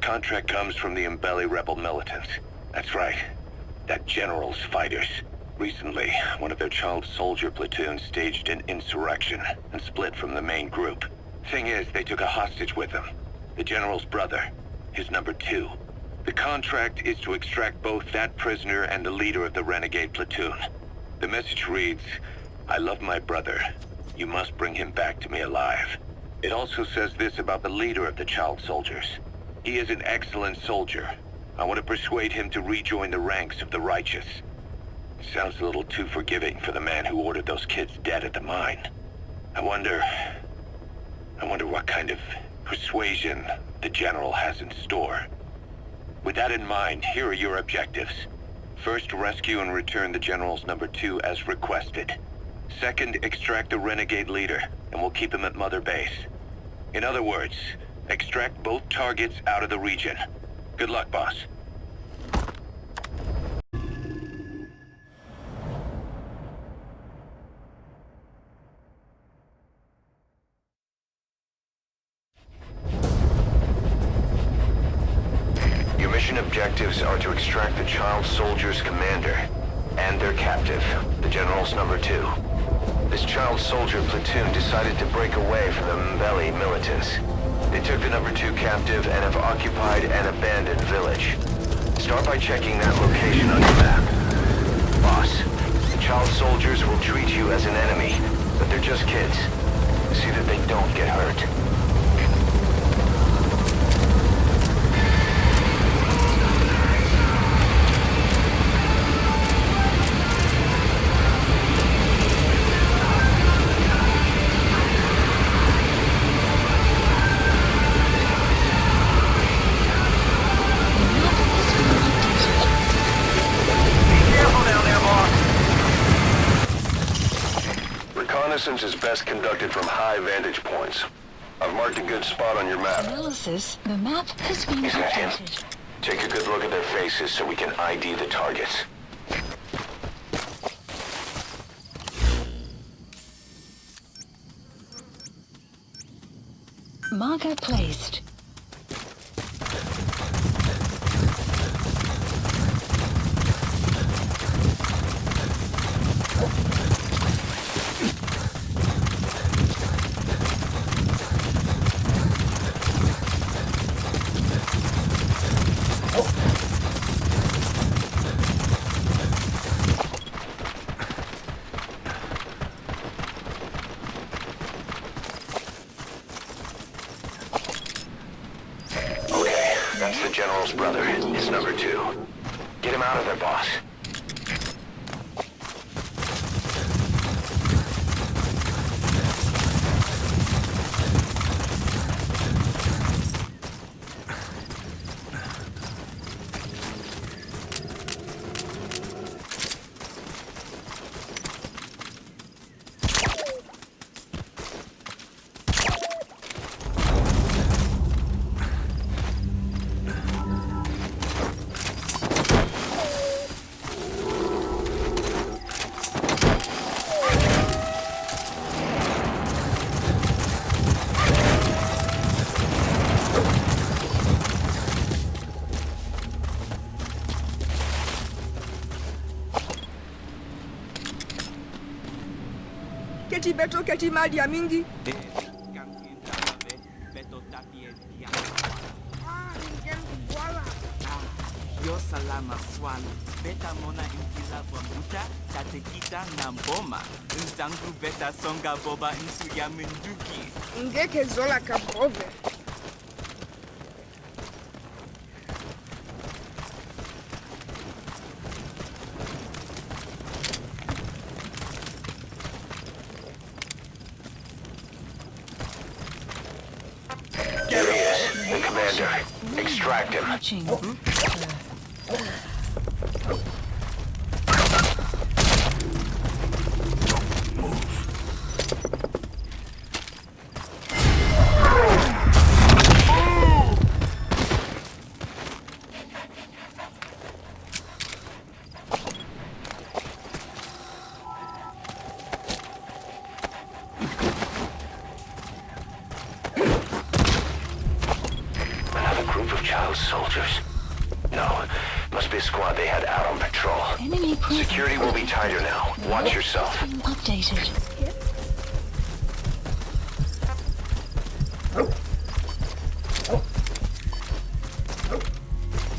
contract comes from the Mbeli rebel militants. That's right. That general's fighters. Recently, one of their child soldier platoons staged an insurrection and split from the main group. Thing is, they took a hostage with them. The general's brother. His number 2. The contract is to extract both that prisoner and the leader of the renegade platoon. The message reads, "I love my brother. You must bring him back to me alive." It also says this about the leader of the child soldiers. He is an excellent soldier. I want to persuade him to rejoin the ranks of the righteous. Sounds a little too forgiving for the man who ordered those kids dead at the mine. I wonder what kind of persuasion the general has in store. With that in mind, here are your objectives. First, rescue and return the general's number 2 as requested. Second, extract the renegade leader, and we'll keep him at Mother Base. In other words, extract both targets out of the region. Good luck, boss. Your mission objectives are to extract the child soldier's commander and their captive, the general's number 2. This child soldier platoon decided to break away from the Mbeli militants. They took the number 2 captive and have occupied an abandoned village. Start by checking that location on your map. Boss, the child soldiers will treat you as an enemy, but they're just kids. See that they don't get hurt. Reconnaissance is best conducted from high vantage points. I've marked a good spot on your map. Analysis. The map has been Is that him? updated. Take a good look at their faces so we can ID the targets. Marker placed. That's the general's brother. His number 2. Get him out of there, boss. Keti beto keti mali ya mingi. Yo salama swala. Beta mona inkila bambuta, tatekita na mboma. Nzangu beta songa boba insu ya minduki. Ngeke zola kabove. There he is, the commander. Extract him. Watching. soldiers. No, must be a squad they had out on patrol. Enemy presence. Security will be tighter now. Watch yourself. Updated.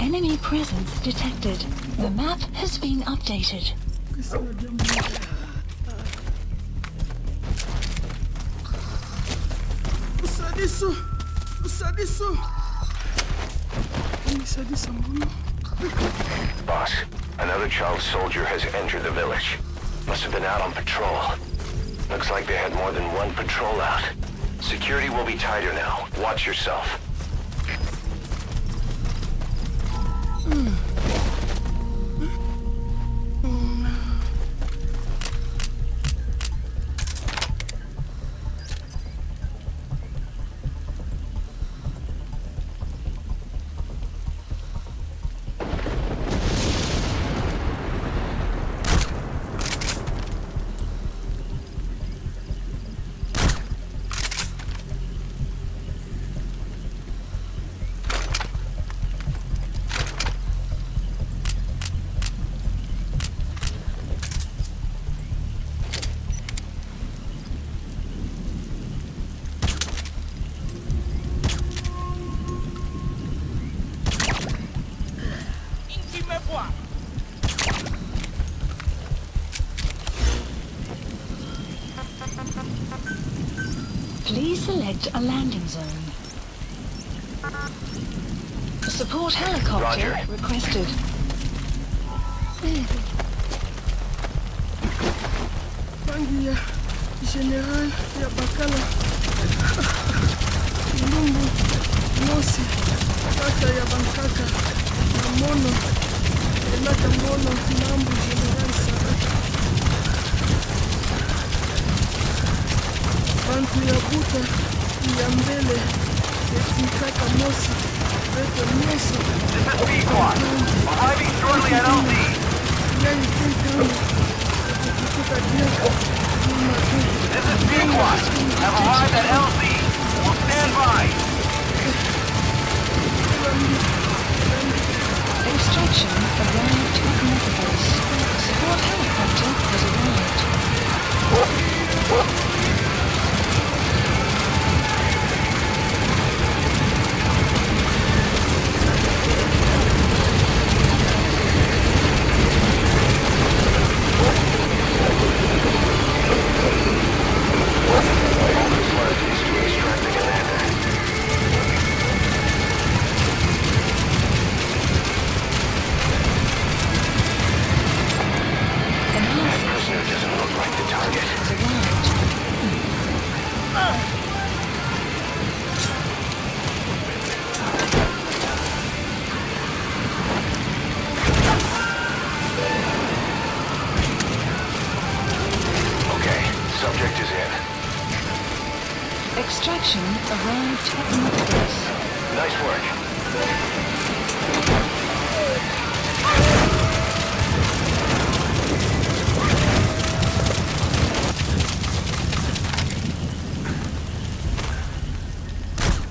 Enemy presence detected. The map has been updated. Boss, another child soldier has entered the village. Must have been out on patrol. Looks like they had more than one patrol out. Security will be tighter now. Watch yourself. Please select a landing zone. Support helicopter Roger. requested. Bangi ya General ya Bakala. Lungu, Mosi, Kata ya Bankaka, na Mono, Elaka Mono, Mambu General Sarata. Bantu ya Buta, ya Mbele, Kata Mosi, Beto Mosi. This is B-Squad. Arriving shortly at LZ. Yai Kentano, Kukuka Diaka, This is B-Squad. Have arrived at LZ. Will stand by. Extraction arrived at Metropole. Support helicopter has arrived. Extraction arrived at Metropole. Nice work.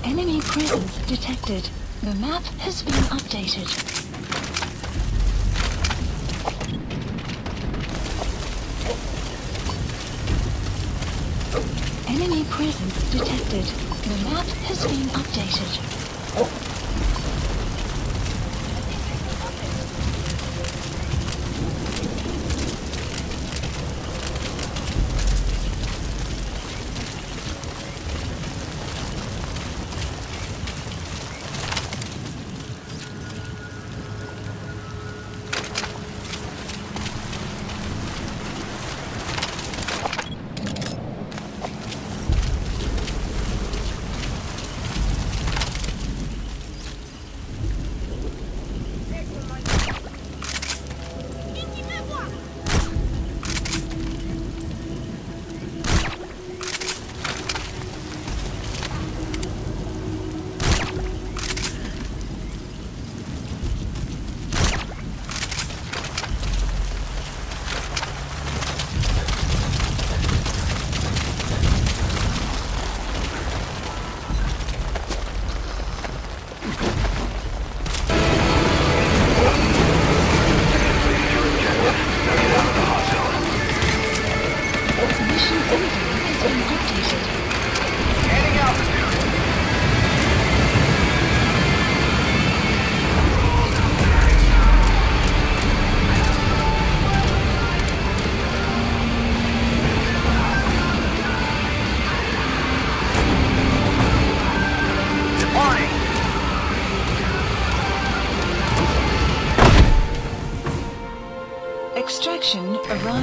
Enemy presence detected. The map has been updated. Enemy presence detected. The map has been updated.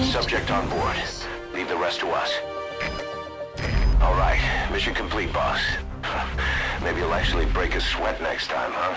subject on board. Leave the rest to us. All right, mission complete, boss. Maybe you'll actually break a sweat next time, huh?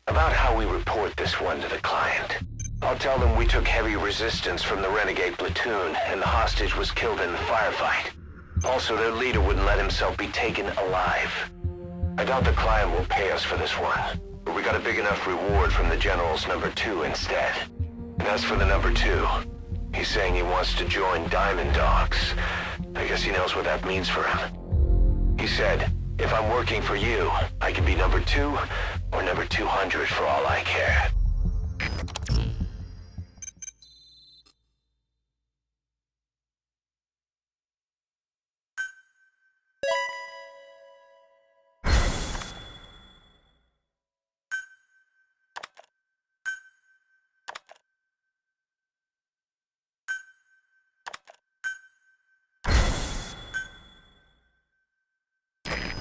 About how we report this one to the client. I'll tell them we took heavy resistance from the renegade platoon and the hostage was killed in the firefight. Also, their leader wouldn't let himself be taken alive. I doubt the client will pay us for this one, but we got a big enough reward from the General's number 2 instead. And as for the number 2, he's saying he wants to join Diamond Dogs. I guess he knows what that means for him. He said, if I'm working for you, I can be number 2 or number 200 for all I care.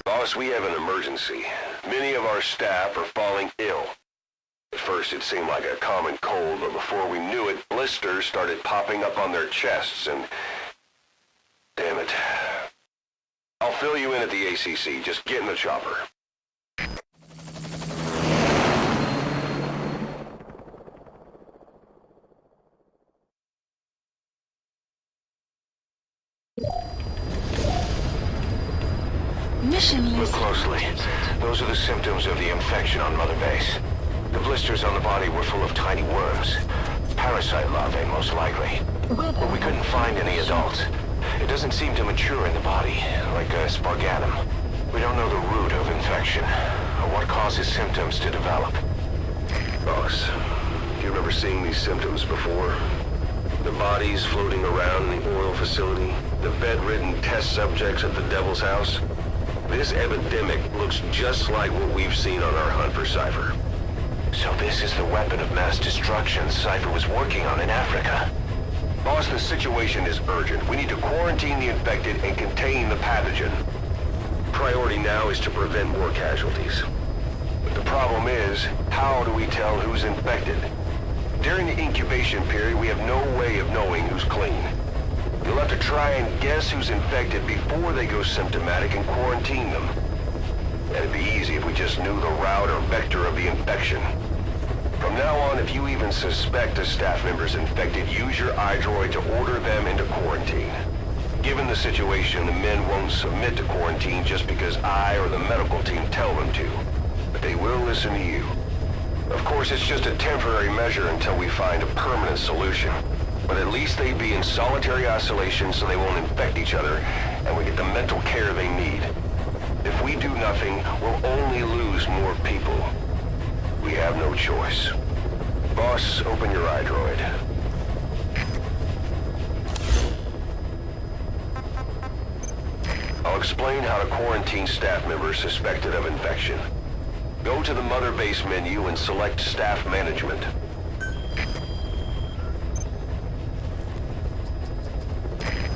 Boss, we have an emergency. Many of our staff are falling ill. At first it seemed like a common cold, but before we knew it, blisters started popping up on their chests and... Damn it. I'll fill you in at the ACC. Just get in the chopper. Mission Look closely. Those are the symptoms of the infection on Mother Base. The blisters on the body were full of tiny worms. Parasite larvae, most likely. But we couldn't find any adults. It doesn't seem to mature in the body, like a spargatum. We don't know the root of infection, or what causes symptoms to develop. Boss, do you remember seeing these symptoms before? The bodies floating around in the oil facility, the bedridden test subjects at the Devil's House. This epidemic looks just like what we've seen on our hunt for Cypher. So this is the weapon of mass destruction Cypher was working on in Africa. Boss, the situation is urgent. We need to quarantine the infected and contain the pathogen. Priority now is to prevent more casualties. But the problem is, how do we tell who's infected? During the incubation period, we have no way of knowing who's clean. You'll have to try and guess who's infected before they go symptomatic and quarantine them. That'd be easy if we just knew the route or vector of the infection. From now on, if you even suspect a staff member's infected, use your iDroid to order them into quarantine. Given the situation, the men won't submit to quarantine just because I or the medical team tell them to. But they will listen to you. Of course, it's just a temporary measure until we find a permanent solution. But at least they'd be in solitary isolation so they won't infect each other, and we get the mental care they need. If we do nothing, we'll only lose more people. We have no choice. Boss, open your iDroid. I'll explain how to quarantine staff members suspected of infection. Go to the Mother Base menu and select Staff Management.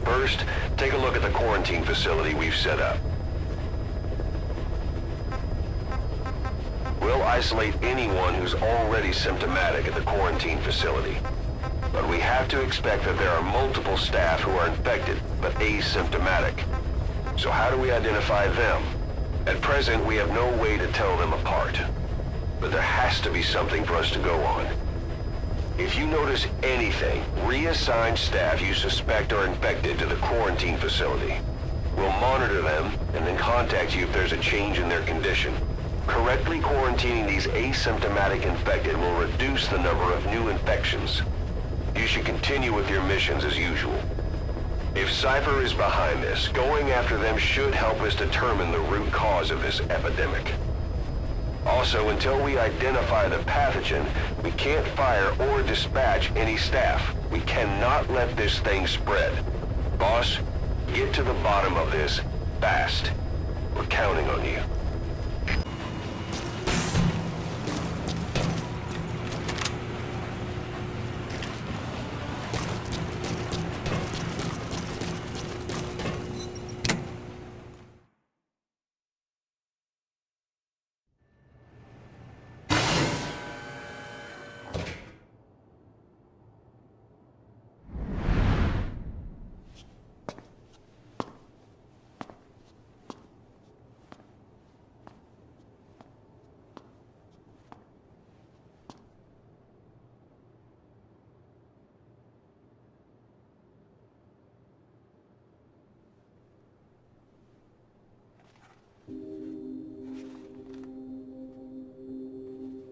First, take a look at the quarantine facility we've set up. We'll isolate anyone who's already symptomatic at the quarantine facility. But we have to expect that there are multiple staff who are infected, but asymptomatic. So how do we identify them? At present, we have no way to tell them apart. But there has to be something for us to go on. If you notice anything, reassign staff you suspect are infected to the quarantine facility. We'll monitor them and then contact you if there's a change in their condition. Correctly quarantining these asymptomatic infected will reduce the number of new infections. You should continue with your missions as usual. If Cypher is behind this, going after them should help us determine the root cause of this epidemic. Also, until we identify the pathogen, we can't fire or dispatch any staff. We cannot let this thing spread. Boss, get to the bottom of this, fast. We're counting on you.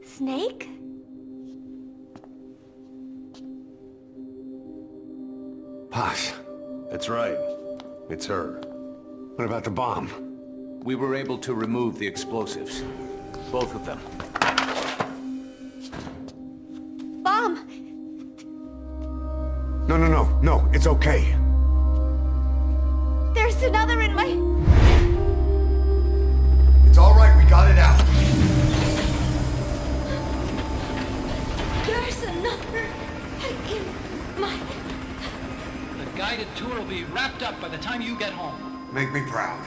Snake? Hush. That's right. It's her. What about the bomb? We were able to remove the explosives. Both of them. Bomb! No, it's okay. There's another in my... It's all right, we got it out. There's another in my... The guided tour will be wrapped up by the time you get home. Make me proud.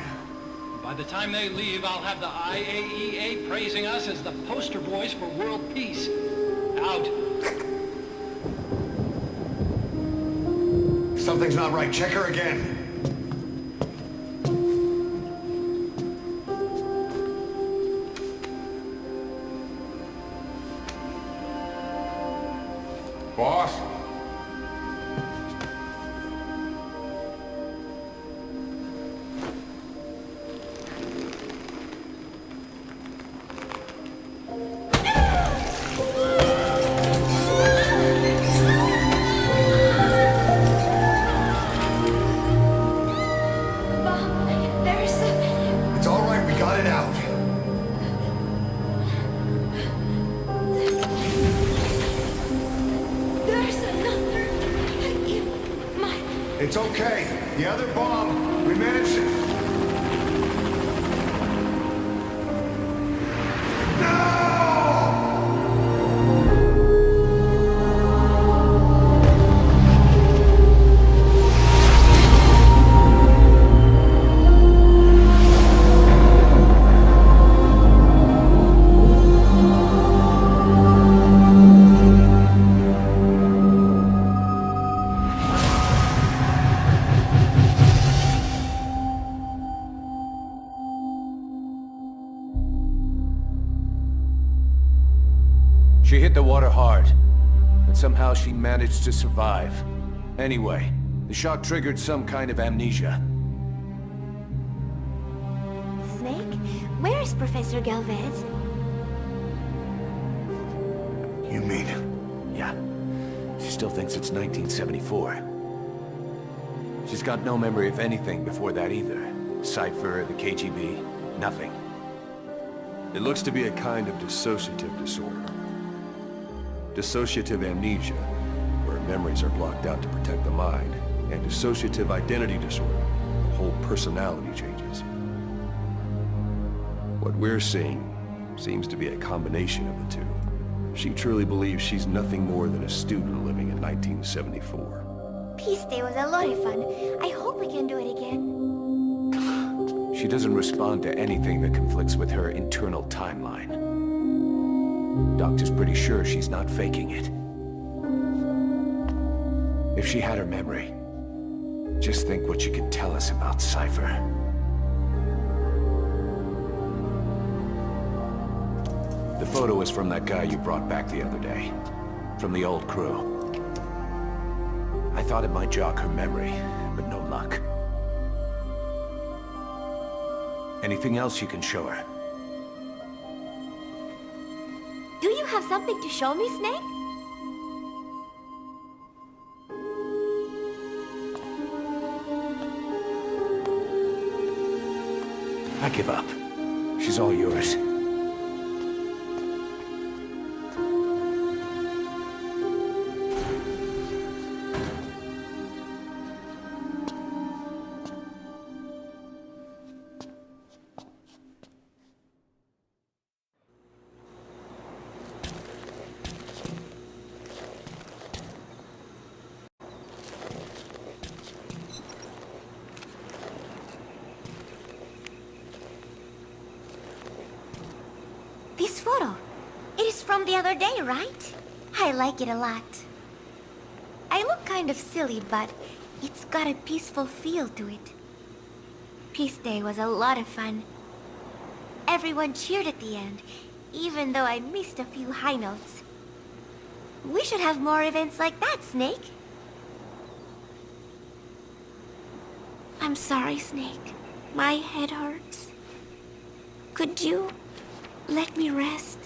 By the time they leave, I'll have the IAEA praising us as the poster boys for world peace. Out. Something's not right. Check her again. Boss? Bomb, there's a... It's all right, we got it out. There's another in my... It's okay. The other bomb, we managed it. She hit the water hard, and somehow she managed to survive. Anyway, the shock triggered some kind of amnesia. Snake? Where is Professor Galvez? You mean? Yeah, she still thinks it's 1974. She's got no memory of anything before that either. Cypher, the KGB, nothing. It looks to be a kind of dissociative disorder. Dissociative amnesia, where memories are blocked out to protect the mind, and dissociative identity disorder, whole personality changes. What we're seeing seems to be a combination of the two. She truly believes she's nothing more than a student living in 1974. Peace Day was a lot of fun. I hope we can do it again. She doesn't respond to anything that conflicts with her internal timeline. Doctor's pretty sure she's not faking it. If she had her memory, just think what she could tell us about Cypher. The photo is from that guy you brought back the other day. From the old crew. I thought it might jog her memory, but no luck. Anything else you can show her? Do you have something to show me, Snake? I give up. She's all yours. this photo. It is from the other day, right? I like it a lot. I look kind of silly, but it's got a peaceful feel to it. Peace Day was a lot of fun. Everyone cheered at the end, even though I missed a few high notes. We should have more events like that, Snake. I'm sorry, Snake. My head hurts. Could you let me rest?